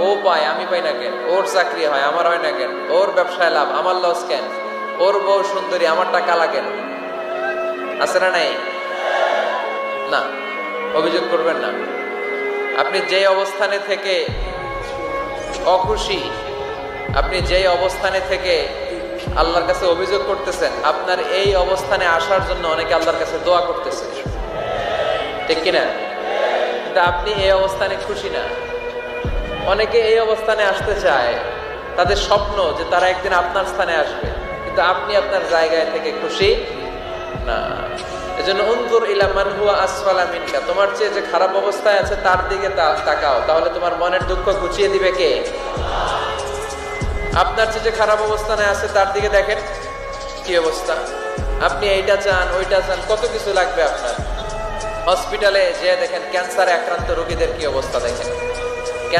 ও পায় আমি পাই না কেন, ওর চাকরি হয় আমার হয় না কেন, ওর ব্যবসায় লাভ আমার লস কেন, ওর বউ সুন্দরী আমারটা কালা কেন? আছে না নাই? না, অভিযোগ করবেন না। আপনি যে অবস্থানে থেকে অখুশি, আপনি যেই অবস্থানে থেকে আল্লাহর কাছে অভিযোগ করতেছেন, আপনার এই অবস্থানে আসার জন্য অনেকে আল্লাহর কাছে দোয়া করতেছে, ঠিক কিনা? কিন্তু আপনি এই অবস্থানে খুশি না। অনেকে এই অবস্থানে আসতে চায়, তাদের স্বপ্ন যে তারা একদিন আপনার স্থানে আসবে, কিন্তু আপনি আপনার জায়গায় থেকে খুশি না। এজন্য উনজুর ইলা মান হুয়া আসফালা মিনকা, তোমার চেয়ে যে খারাপ অবস্থায় আছে তার দিকে তাকাও, তাহলে তোমার মনের দুঃখ ঘুচিয়ে দিবে কে? আপনার চেয়ে যে খারাপ অবস্থানে আছে তার দিকে দেখেন কি অবস্থা। আপনি এইটা চান ওইটা চান, কত কিছু লাগবে আপনার। হসপিটালে যে দেখেন ক্যান্সারে আক্রান্ত রোগীদের কি অবস্থা দেখেন।